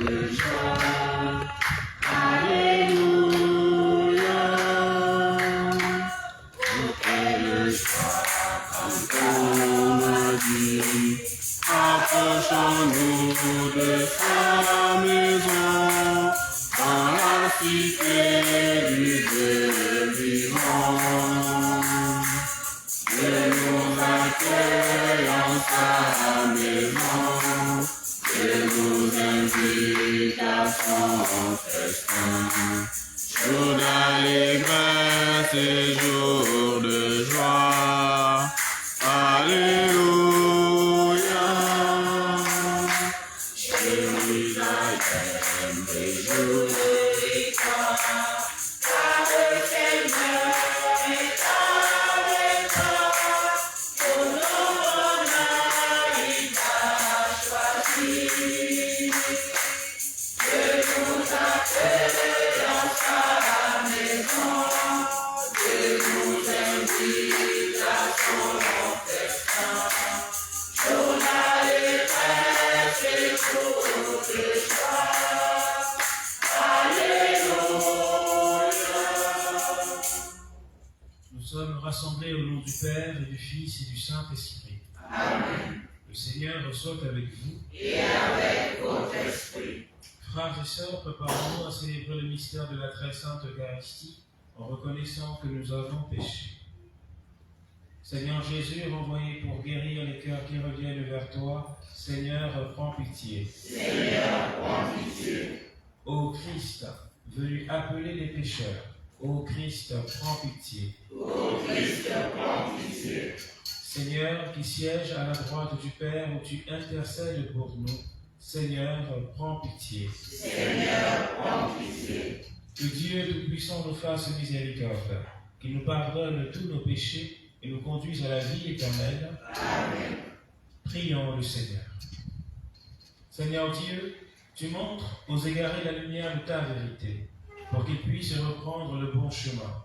de joie. Alléluia. Oh, quelle joie quand on m'a dit, approchons-nous de sa maison, dans la cité du Dieu vivant. Dieu nous accueille en sa maison, Dieu nous invite à son festin. Jour d'allégresse et jour de joie. Alléluia. Jérusalem réjouis-toi, car le Seigneur est avec toi. Pour nos bonheurs, il t'a choisi. Dieu nous accueille dans sa maison, Dieu nous invite à son festin. Jour d'allégresse et jour de joie. Alléluia. Nous sommes rassemblés au nom du Père et du Fils et du Saint-Esprit. Amen. Le Seigneur soit avec vous. Et avec votre esprit. Frères et sœurs, préparons-nous à célébrer le mystère de la très sainte Eucharistie en reconnaissant que nous avons péché. Seigneur Jésus, renvoyé pour guérir les cœurs qui reviennent vers toi, Seigneur, prends pitié. Seigneur, prends pitié. Ô Christ, venu appeler les pécheurs, ô Christ, prends pitié. Ô Christ, prends pitié. Seigneur, qui siège à la droite du Père où tu intercèdes pour nous, Seigneur, prends pitié. Seigneur, prends pitié. Que Dieu Tout-Puissant nous fasse miséricorde, qu'il nous pardonne tous nos péchés et nous conduise à la vie éternelle. Amen. Prions le Seigneur. Seigneur Dieu, tu montres aux égarés la lumière de ta vérité, pour qu'ils puissent reprendre le bon chemin.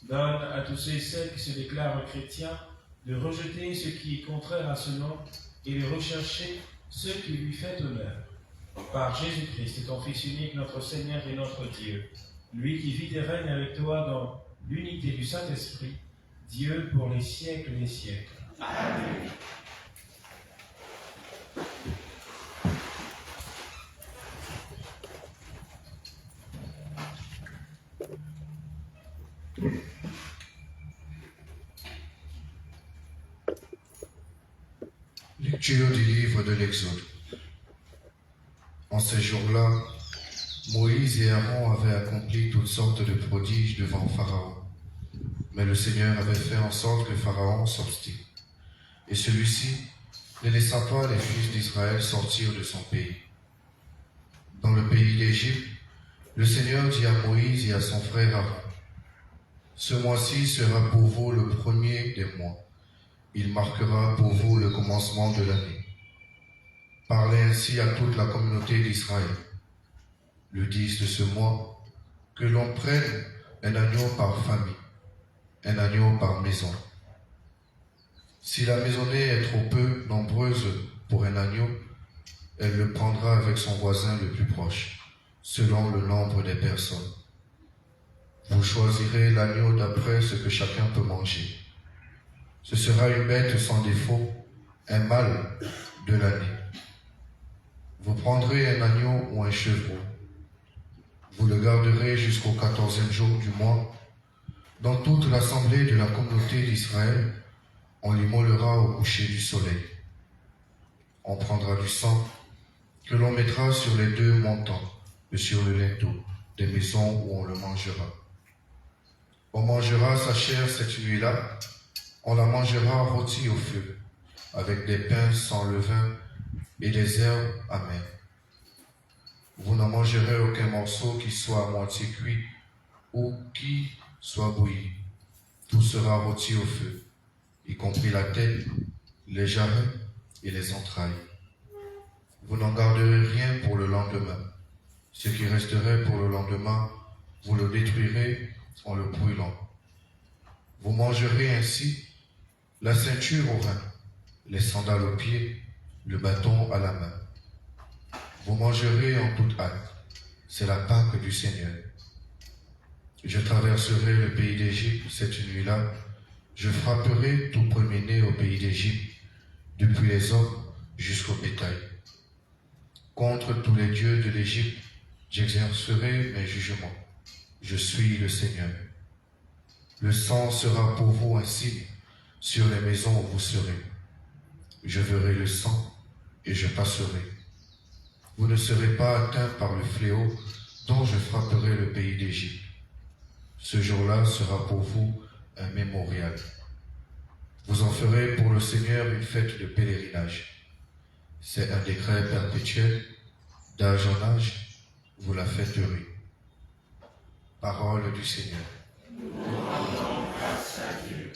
Donne à tous ceux et celles qui se déclarent chrétiens de rejeter ce qui est contraire à ce nom et de rechercher ce qui lui fait honneur. Par Jésus-Christ, ton Fils unique, notre Seigneur et notre Dieu, lui qui vit et règne avec toi dans l'unité du Saint-Esprit, Dieu pour les siècles des siècles. Amen. Lecture du livre de l'Exode. En ces jours-là, Moïse et Aaron avaient accompli toutes sortes de prodiges devant Pharaon. Mais le Seigneur avait fait en sorte que Pharaon s'obstine. Et celui-ci ne laissa pas les fils d'Israël sortir de son pays. Dans le pays d'Égypte, le Seigneur dit à Moïse et à son frère Aaron, « Ce mois-ci sera pour vous le premier des mois. Il marquera pour vous le commencement de l'année. Parlez ainsi à toute la communauté d'Israël. Le 10 de ce mois, que l'on prenne un agneau par famille, un agneau par maison. Si la maisonnée est trop peu nombreuse pour un agneau, elle le prendra avec son voisin le plus proche, selon le nombre des personnes. Vous choisirez l'agneau d'après ce que chacun peut manger. Ce sera une bête sans défaut, un mâle de l'année. Vous prendrez un agneau ou un chevreau. Vous le garderez jusqu'au 14e jour du mois. Dans toute l'assemblée de la communauté d'Israël, on l'immolera au coucher du soleil. On prendra du sang que l'on mettra sur les deux montants et sur le linteau des maisons où on le mangera. On mangera sa chair cette nuit-là. On la mangera rôtie au feu, avec des pains sans levain et des herbes amères. Vous n'en mangerez aucun morceau qui soit à moitié cuit ou qui soit bouilli. Tout sera rôti au feu, y compris la tête, les jarrets et les entrailles. Vous n'en garderez rien pour le lendemain. Ce qui resterait pour le lendemain, vous le détruirez en le brûlant. Vous mangerez ainsi la ceinture au rein, les sandales aux pieds, le bâton à la main. Vous mangerez en toute hâte. C'est la Pâque du Seigneur. Je traverserai le pays d'Égypte cette nuit-là. Je frapperai tout premier-né au pays d'Égypte, depuis les hommes jusqu'au bétail. Contre tous les dieux de l'Égypte, j'exercerai mes jugements. Je suis le Seigneur. Le sang sera pour vous un signe sur les maisons où vous serez. Je verrai le sang et je passerai. Vous ne serez pas atteints par le fléau dont je frapperai le pays d'Égypte. Ce jour-là sera pour vous un mémorial. Vous en ferez pour le Seigneur une fête de pèlerinage. C'est un décret perpétuel, d'âge en âge, vous la fêterez. Parole du Seigneur. Nous rendons grâce à Dieu.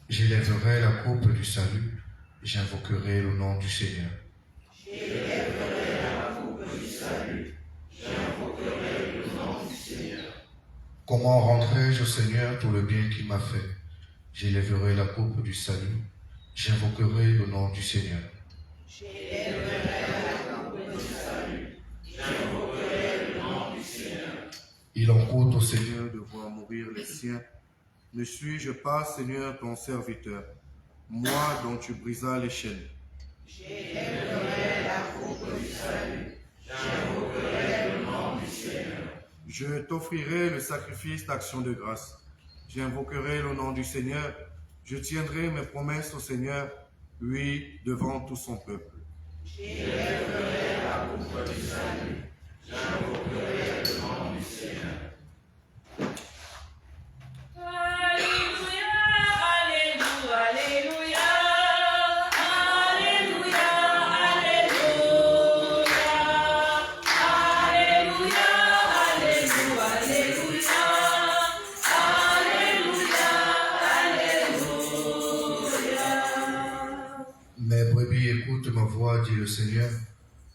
J'élèverai la coupe du salut, j'invoquerai le nom du Seigneur. J'élèverai la coupe du salut, j'invoquerai le nom du Seigneur. Comment rendrai-je au Seigneur tout le bien qu'il m'a fait? J'élèverai la coupe du salut, j'invoquerai le nom du Seigneur. J'élèverai la coupe du salut, j'invoquerai le nom du Seigneur. Il en coûte au Seigneur de voir mourir les siens. Ne suis-je pas, Seigneur, ton serviteur, moi dont tu brisas les chaînes? J'élèverai la coupe du salut, j'invoquerai le nom du Seigneur. Je t'offrirai le sacrifice d'action de grâce. J'invoquerai le nom du Seigneur. Je tiendrai mes promesses au Seigneur, oui, devant tout son peuple. J'élèverai la coupe du salut, j'invoquerai le nom du Seigneur. Mes brebis écoutent ma voix, dit le Seigneur.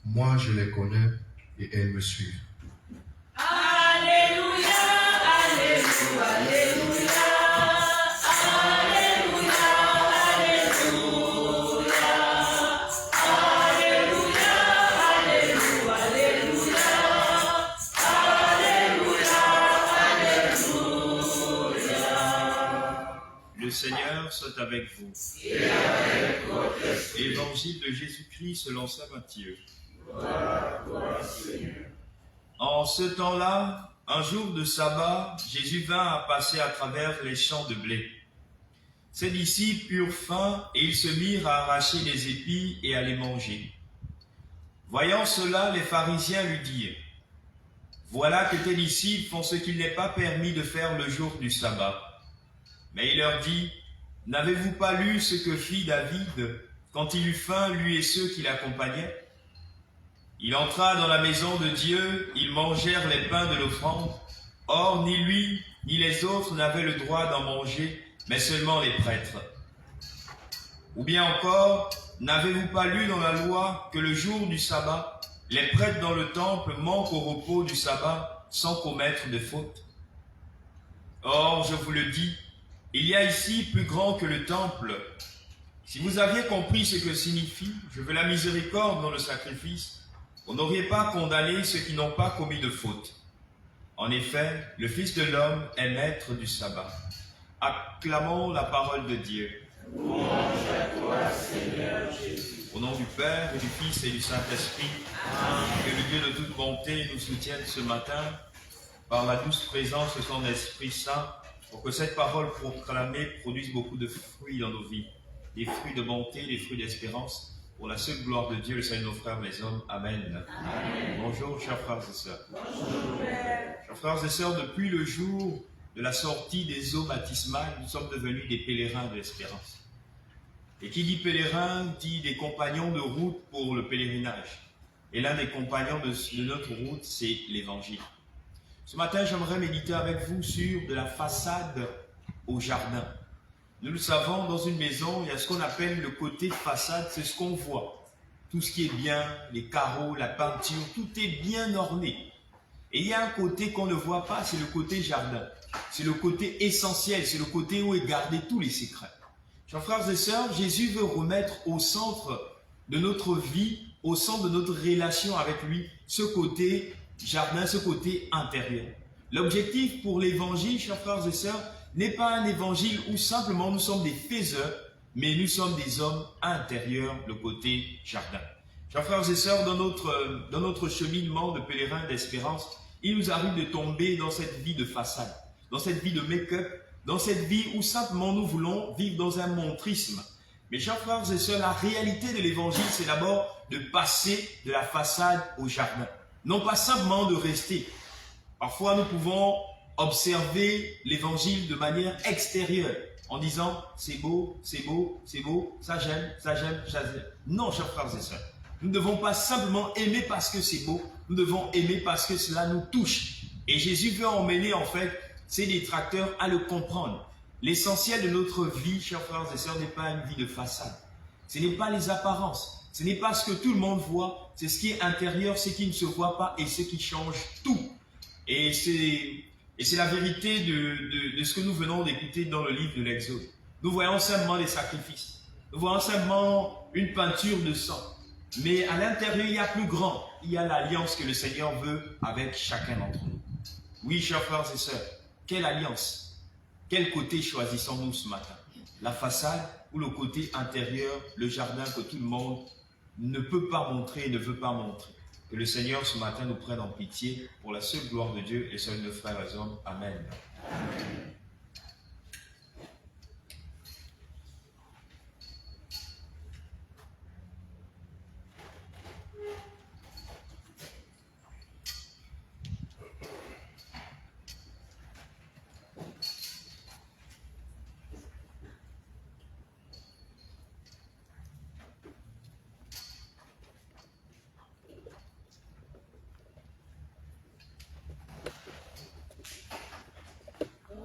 Moi, je les connais et elles me suivent. Alléluia, Alléluia, Alléluia, Alléluia, Alléluia, Alléluia, Alléluia, Alléluia. Le Seigneur soit avec vous. Évangile de Jésus-Christ selon saint Matthieu. En ce temps-là, un jour de sabbat, Jésus vint à passer à travers les champs de blé. Ses disciples eurent faim et ils se mirent à arracher les épis et à les manger. Voyant cela, les pharisiens lui dirent: voilà que tes disciples font ce qu'il n'est pas permis de faire le jour du sabbat. Mais il leur dit: n'avez-vous pas lu ce que fit David quand il eut faim, lui et ceux qui l'accompagnaient? Il entra dans la maison de Dieu, ils mangèrent les pains de l'offrande. Or, ni lui, ni les autres n'avaient le droit d'en manger, mais seulement les prêtres. Ou bien encore, n'avez-vous pas lu dans la loi que le jour du sabbat, les prêtres dans le temple manquent au repos du sabbat sans commettre de faute? Or, je vous le dis, il y a ici plus grand que le temple. Si vous aviez compris ce que signifie « je veux la miséricorde dans le sacrifice », vous n'auriez pas condamné ceux qui n'ont pas commis de faute. En effet, le Fils de l'homme est maître du sabbat. Acclamons la parole de Dieu. Louange à toi, Seigneur Jésus. Au nom du Père et du Fils et du Saint-Esprit, que le Dieu de toute bonté nous soutienne ce matin par la douce présence de son Esprit Saint, pour que cette parole proclamée produise beaucoup de fruits dans nos vies, des fruits de bonté, des fruits d'espérance, pour la seule gloire de Dieu, le salut de nos frères les hommes. Amen. Amen. Bonjour, chers frères et sœurs. Bonjour, Père. Chers frères et sœurs, depuis le jour de la sortie des eaux baptismales, nous sommes devenus des pèlerins de l'espérance. Et qui dit pèlerin, dit des compagnons de route pour le pèlerinage. Et l'un des compagnons de notre route, c'est l'Évangile. Ce matin, j'aimerais méditer avec vous sur de la façade au jardin. Nous le savons, dans une maison, il y a ce qu'on appelle le côté façade, c'est ce qu'on voit. Tout ce qui est bien, les carreaux, la peinture, tout est bien orné. Et il y a un côté qu'on ne voit pas, c'est le côté jardin. C'est le côté essentiel, c'est le côté où est gardé tous les secrets. Chers frères et sœurs, Jésus veut remettre au centre de notre vie au centre de notre relation avec lui, ce côté jardin, ce côté intérieur. L'objectif pour l'évangile, chers frères et sœurs, n'est pas un évangile où simplement nous sommes des faiseurs, mais nous sommes des hommes intérieurs, le côté jardin. Chers frères et sœurs, dans notre cheminement de pèlerin d'espérance, il nous arrive de tomber dans cette vie de façade, dans cette vie de make-up, dans cette vie où simplement nous voulons vivre dans un montrisme. Mais chers frères et sœurs, la réalité de l'évangile, c'est d'abord de passer de la façade au jardin. Non pas simplement de rester. Parfois, nous pouvons observer l'évangile de manière extérieure, en disant « c'est beau, c'est beau, c'est beau, ça j'aime, ça j'aime, ça j'aime ». Non, chers frères et sœurs, nous ne devons pas simplement aimer parce que c'est beau, nous devons aimer parce que cela nous touche. Et Jésus veut emmener en fait ses détracteurs à le comprendre. L'essentiel de notre vie, chers frères et sœurs, n'est pas une vie de façade. Ce n'est pas les apparences, ce n'est pas ce que tout le monde voit, c'est ce qui est intérieur, ce qui ne se voit pas et ce qui change tout. Et c'est la vérité de ce que nous venons d'écouter dans le livre de l'Exode. Nous voyons simplement des sacrifices. Nous voyons simplement une peinture de sang. Mais à l'intérieur, il y a plus grand. Il y a l'alliance que le Seigneur veut avec chacun d'entre nous. Oui, chers frères et sœurs, quelle alliance? Quel côté choisissons-nous ce matin? La façade ou le côté intérieur, le jardin que tout le monde ne peut pas montrer et ne veut pas montrer? Que le Seigneur ce matin nous prenne en pitié pour la seule gloire de Dieu et seul nos frères et hommes. Amen. Amen.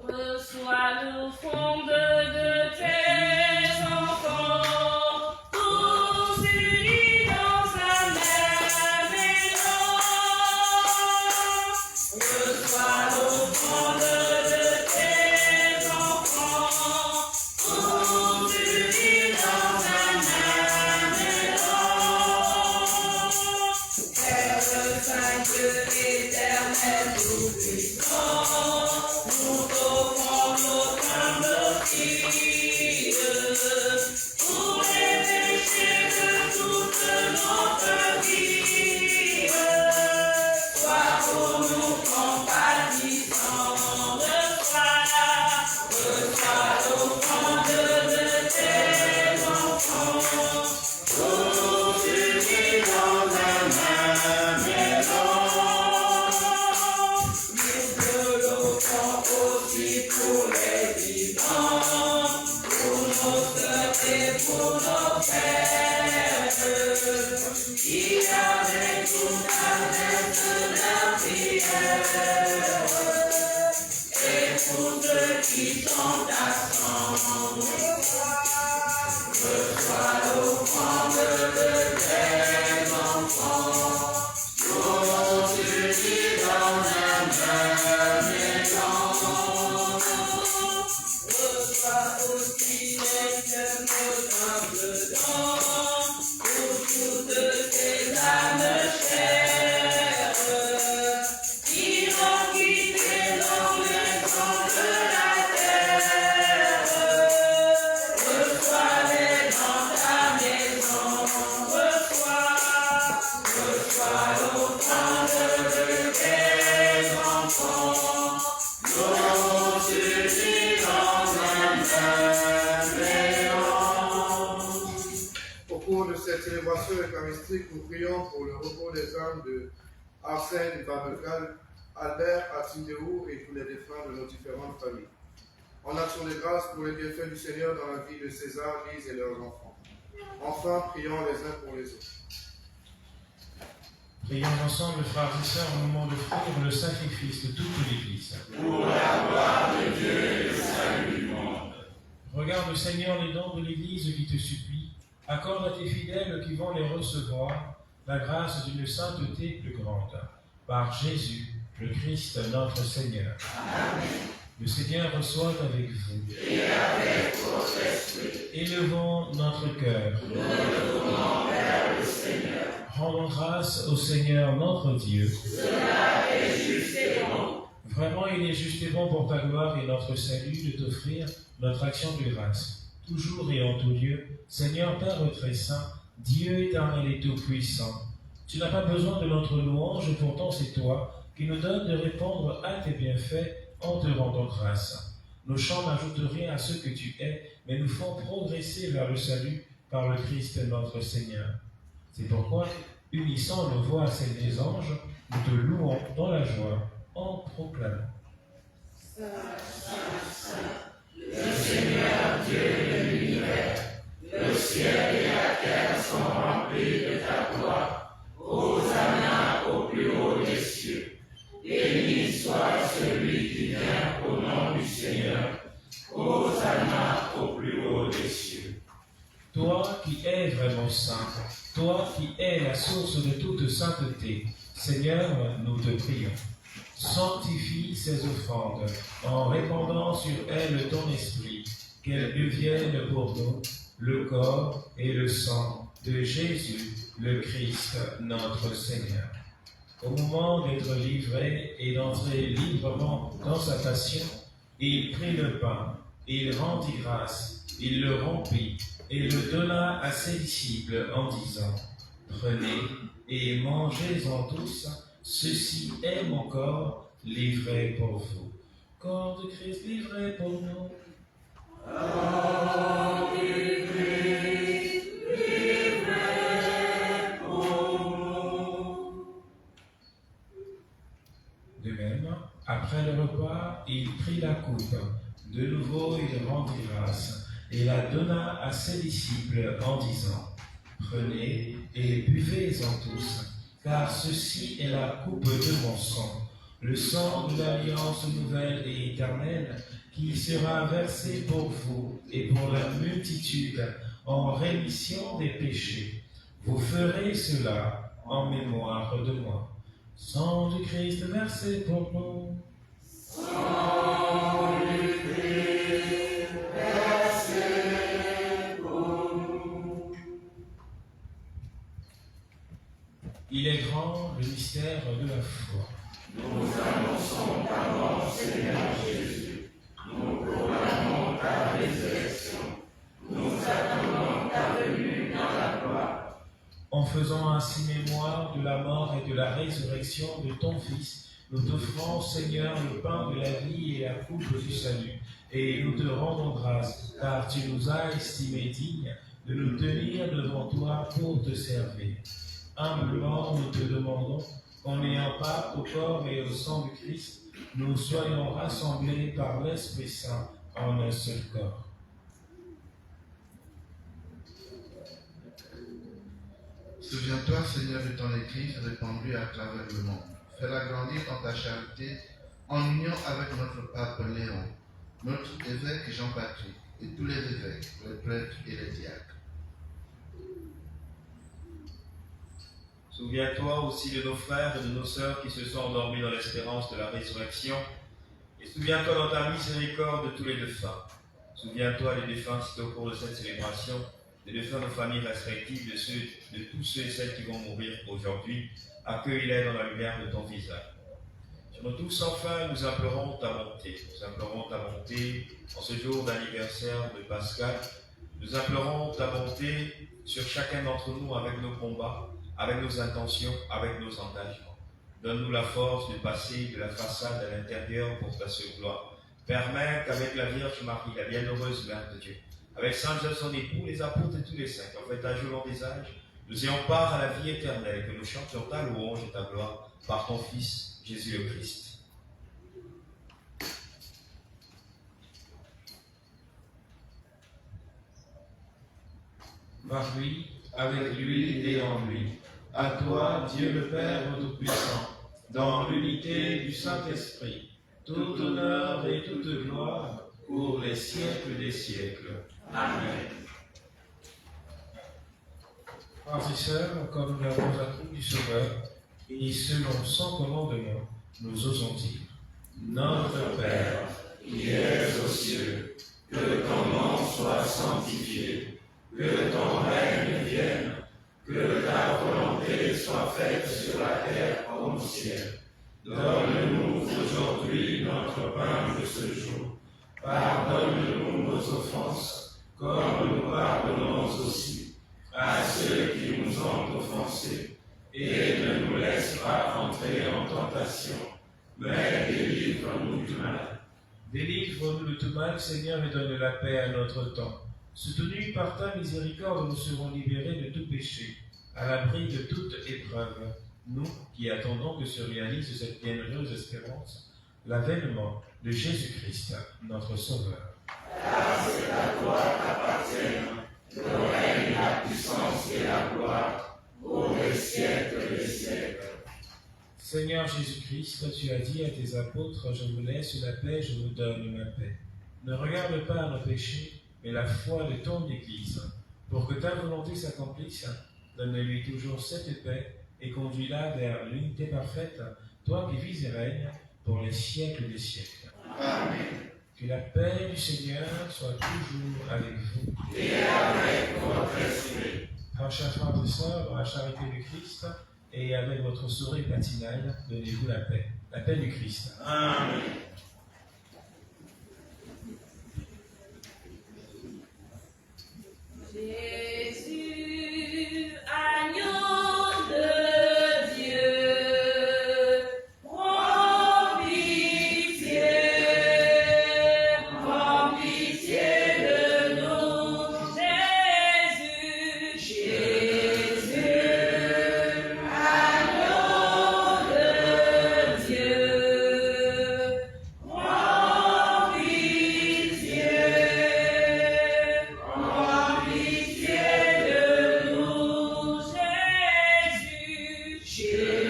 Reçois l'offrande de tes enfants, tous unis dans un même élan. Reçois l'offrande de tes enfants, tous unis dans un même élan. Père Saint Dieu éternel tout-puissant, nous t'offrons notre humble prière pour les péchés de toute notre vie. Sois pour nous compatissant, reçois l'offrande de tes enfants, tous unis dans un même élan. Aussi pour les vivants, pour nos sœurs et pour nos frères, qui avec toute adresse la prière, et pour ceux qui sont absents, reçois l'offrande de tes enfants, tous unis dans un même élan. Reçois aussi les humbles dons pour toutes tes âmes chères qui ont quitté dans les camps de la terre. Reçois-les dans ta maison, reçois l'offrande de tes enfants, tous unis dans un même élan. Au cours de cette célébration eucharistique, nous prions pour le repos des âmes de Arsène Babecal, Albert Atindéou et tous les défunts de nos différentes familles. En action de grâce pour les bienfaits du Seigneur dans la vie de César, Lise et leurs enfants. Enfin, prions les uns pour les autres. Prions ensemble, frères et sœurs, au moment d'offrir le sacrifice de toute l'Église. Pour la gloire de Dieu et le salut du monde. Regarde, Seigneur, les dons de l'Église qui te supplie. Accorde à tes fidèles qui vont les recevoir la grâce d'une sainteté plus grande. Par Jésus, le Christ, notre Seigneur. Amen. Le Seigneur reçoit avec vous. Et avec votre esprit. Élevons notre cœur. Nous le tournons vers le Seigneur. Rendons grâce au Seigneur notre Dieu. Cela est juste et bon. Vraiment, il est juste et bon pour ta gloire et notre salut de t'offrir notre action de grâce. Toujours et en tout lieu, Seigneur Père très saint, Dieu éternel et tout-puissant, tu n'as pas besoin de notre louange, pourtant c'est toi qui nous donnes de répondre à tes bienfaits en te rendant grâce. Nos chants n'ajoutent rien à ce que tu es, mais nous font progresser vers le salut par le Christ notre Seigneur. C'est pourquoi, unissant nos voix à celles des anges, nous te louons dans la joie en proclamant. Saint, Saint, Saint, le Seigneur Dieu de l'univers, le ciel et la terre sont remplis de ta gloire. Hosanna au plus haut des cieux. Béni soit celui qui vient au nom du Seigneur. Hosanna au plus haut des cieux. Toi qui es vraiment saint, toi qui es la source de toute sainteté, Seigneur, nous te prions. Sanctifie ces offrandes en répandant sur elles ton esprit, qu'elles deviennent pour nous le corps et le sang de Jésus, le Christ, notre Seigneur. Au moment d'être livré et d'entrer librement dans sa passion, il prit le pain, il rendit grâce, il le rompit et le donna à ses disciples en disant « Prenez et mangez-en tous, ceci est mon corps livré pour vous. » Corps de Christ livré pour nous. Corps du Christ livré pour nous. De même, après le repas, il prit la coupe. De nouveau, il rendit grâce et la donna à ses disciples en disant « Prenez et buvez-en tous, car ceci est la coupe de mon sang, le sang de l'alliance nouvelle et éternelle, qui sera versé pour vous et pour la multitude en rémission des péchés. Vous ferez cela en mémoire de moi. Sang du Christ versé pour nous. Sang du Christ versé pour nous. Il est grand le mystère de la foi. Nous annonçons ta mort, Seigneur Jésus. Nous proclamons ta résurrection. Nous attendons ta venue dans la gloire. En faisant ainsi mémoire de la mort et de la résurrection de ton Fils, nous t'offrons, Seigneur, le pain de la vie et la coupe du salut, et nous te rendons grâce, car tu nous as estimés dignes de nous tenir devant toi pour te servir. Humblement, nous te demandons qu'en ayant part au corps et au sang du Christ, nous soyons rassemblés par l'Esprit Saint en un seul corps. Souviens-toi, Seigneur, de ton Église répandue à travers le monde. Fais-la grandir dans ta charité, en union avec notre pape Léon, notre évêque Jean-Patrick, et tous les évêques, les prêtres et les diacres. Souviens-toi aussi de nos frères et de nos sœurs qui se sont endormis dans l'espérance de la résurrection. Et souviens-toi dans ta miséricorde de tous les défunts. Souviens-toi des défunts cités au cours de cette célébration, des défunts de nos familles respectives, de tous ceux et celles qui vont mourir aujourd'hui. Accueille-les dans la lumière de ton visage. Sur nous tous, enfin, nous implorons ta bonté. Nous implorons ta bonté en ce jour d'anniversaire de Pascal. Nous implorons ta bonté sur chacun d'entre nous avec nos combats, avec nos intentions, avec nos engagements. Donne-nous la force de passer de la façade à l'intérieur pour ta seule gloire. Permets qu'avec la Vierge Marie, la bienheureuse Mère de Dieu, avec Saint Joseph son époux, les apôtres et tous les saints, qui ont fait âge au long des âges, nous ayons part à la vie éternelle, que nous chantions ta louange et ta gloire par ton Fils, Jésus le Christ. Par lui, avec lui et en lui. À toi, Dieu le Père Tout-Puissant, dans l'unité du Saint-Esprit, tout honneur et toute gloire pour les siècles des siècles. Amen. Frères et sœurs, comme nous l'avons appris du Sauveur, et selon son commandement, nous osons dire Notre Père, Qui es aux cieux, que ton nom soit sanctifié, que ton règne vienne, Que ta volonté soit faite sur la terre comme au ciel. Donne-nous aujourd'hui notre pain de ce jour. Pardonne-nous nos offenses, comme nous pardonnons aussi à ceux qui nous ont offensés. Et ne nous laisse pas entrer en tentation, mais délivre-nous du mal. Délivre-nous de tout mal, Seigneur, et donne la paix à notre temps. Soutenus par ta miséricorde, nous serons libérés de tout péché, à l'abri de toute épreuve. Nous qui attendons que se réalise cette bienheureuse espérance, l'avènement de Jésus-Christ, notre Sauveur. Car c'est à toi qu'appartiennent le règne, la puissance et la gloire, pour les siècles des siècles. Seigneur Jésus-Christ, tu as dit à tes apôtres, je vous laisse la paix, je vous donne ma paix. Ne regarde pas nos péchés, mais la foi de ton Église. Pour que ta volonté s'accomplisse, donne-lui toujours cette paix et conduis-la vers l'unité parfaite, toi qui vis et règnes pour les siècles des siècles. Amen. Que la paix du Seigneur soit toujours avec vous. Et avec votre esprit. Par chers frères et sœurs, dans la charité du Christ, et avec votre sourire matinale, donnez-vous la paix du Christ. Amen. Jésus, agneau de Dieu, prends pitié de nous. Jésus, agneau de Dieu, prends pitié de nous. Jésus, agneau de Dieu,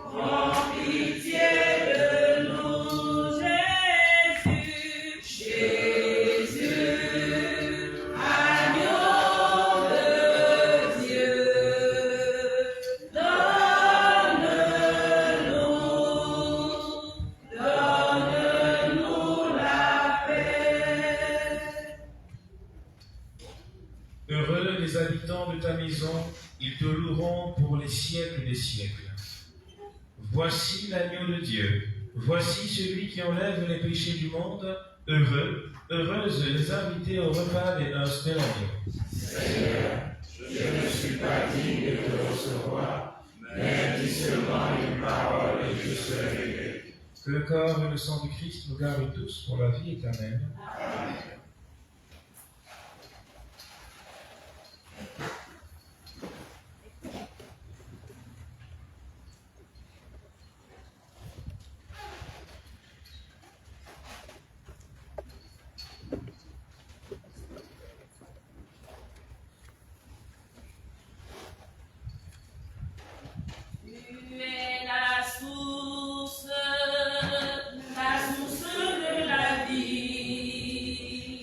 prends pitié de nous. Jésus, agneau de Dieu, donne-nous la paix. Heureux les habitants de ta maison, ils te loueront pour les siècles des siècles. Voici l'agneau de Dieu, voici celui qui enlève les péchés du monde. Heureuses les invités au repas des noces de l'agneau. Seigneur, je ne suis pas digne de te recevoir, mais dis seulement une parole et je serai guéri. Que le corps et le sang du Christ nous gardent tous pour la vie éternelle. Amen. Tu es la source de la vie.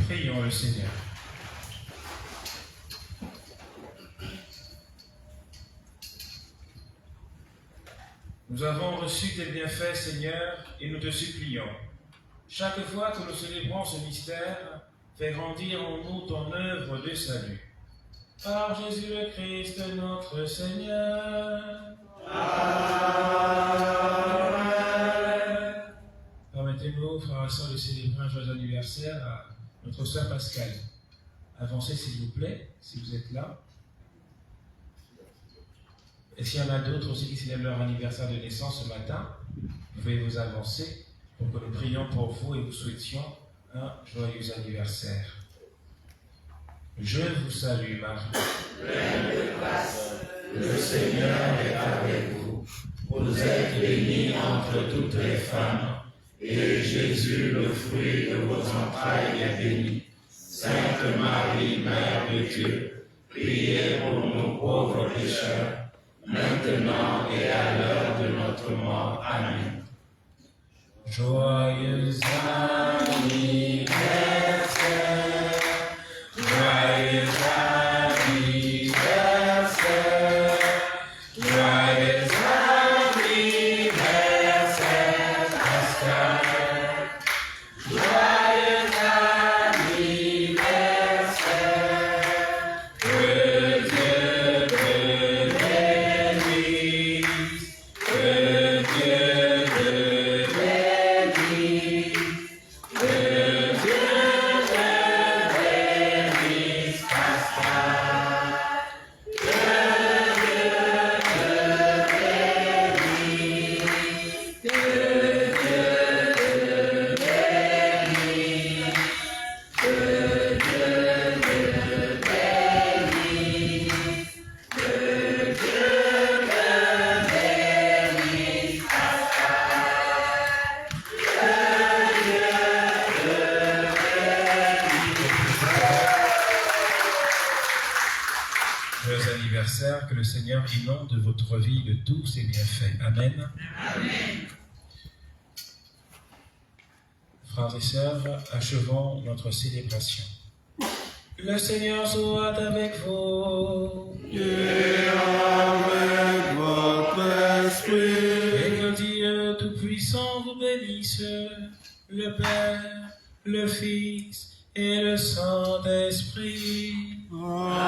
Prions le Seigneur. Nous avons reçu tes bienfaits, Seigneur, et nous te supplions. Chaque fois que nous célébrons ce mystère, fais grandir en nous ton œuvre de salut. Par Jésus le Christ, notre Seigneur. Amen. Permettez-nous, frères et sœurs, de célébrer un joyeux anniversaire à notre sœur Pascale. Avancez, s'il vous plaît, si vous êtes là. Et s'il y en a d'autres aussi qui célèbrent leur anniversaire de naissance ce matin, vous pouvez vous avancer pour que nous prions pour vous et vous souhaitions un joyeux anniversaire. Je vous salue, Marie. Pleine de grâce, le Seigneur est avec vous. Vous êtes bénie entre toutes les femmes, et Jésus, le fruit de vos entrailles, est béni. Sainte Marie, Mère de Dieu, priez pour nous pauvres pécheurs, maintenant et à l'heure de notre mort. Amen. Joyeux anniversaire, joyeux anniversaire, joyeux anniversaire, Pascal. Joyeux anniversaire, que Dieu te bénisse, que Dieu te bénisse, que Dieu te bénisse, Pascal. Que Dieu te bénisse, que Dieu te bénisse, que Dieu te bénisse, que Dieu te bénisse, Joyeux anniversaire, que le Seigneur inonde votre vie de tous ses bienfaits. Amen. Frères et sœurs, achevons notre célébration. Le Seigneur soit avec vous. Et avec votre esprit. Et que Dieu Tout-Puissant vous bénisse, le Père, le Fils et le Saint-Esprit. Amen.